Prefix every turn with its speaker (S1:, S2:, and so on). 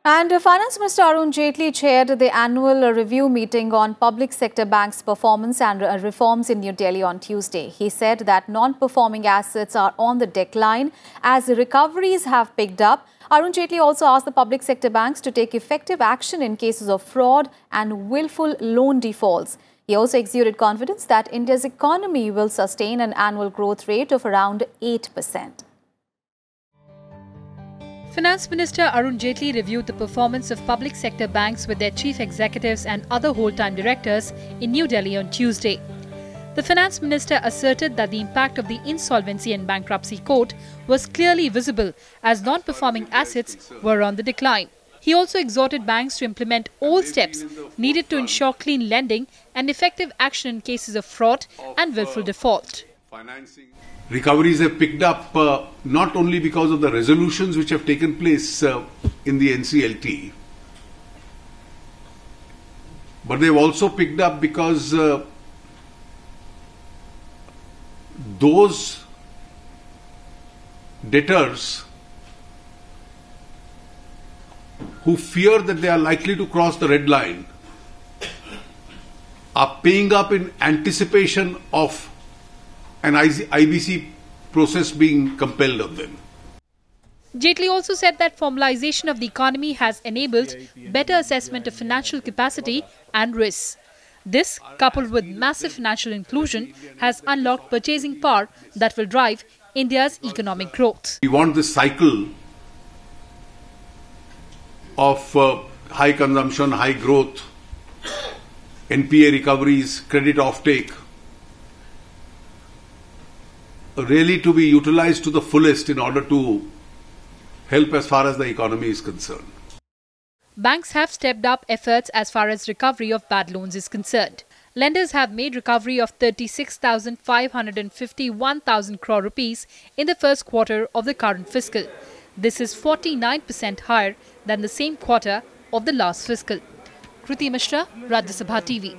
S1: And Finance Minister Arun Jaitley chaired the annual review meeting on public sector banks' performance and reforms in New Delhi on Tuesday. He said that non-performing assets are on the decline as recoveries have picked up. Arun Jaitley also asked the public sector banks to take effective action in cases of fraud and willful loan defaults. He also exuded confidence that India's economy will sustain an annual growth rate of around 8%.
S2: Finance Minister Arun Jaitley reviewed the performance of public sector banks with their chief executives and other whole-time directors in New Delhi on Tuesday. The Finance Minister asserted that the impact of the Insolvency and Bankruptcy Court was clearly visible as non-performing assets were on the decline. He also exhorted banks to implement all steps needed to ensure clean lending and effective action in cases of fraud and willful default.
S3: Recoveries have picked up not only because of the resolutions which have taken place in the NCLT, but they've also picked up because those debtors who fear that they are likely to cross the red line are paying up in anticipation of an IBC process being compelled on them.
S2: Jaitley also said that formalization of the economy has enabled better assessment of financial capacity and risks. This, coupled with massive financial inclusion, has unlocked purchasing power that will drive India's economic growth.
S3: We want this cycle of high consumption, high growth, NPA recoveries, credit offtake, really to be utilized to the fullest in order to help as far as the economy is concerned.
S2: Banks have stepped up efforts as far as recovery of bad loans is concerned. Lenders have made recovery of 36,551,000 crore rupees in the first quarter of the current fiscal. This is 49% higher than the same quarter of the last fiscal. Kriti Mishra, Rajya Sabha TV.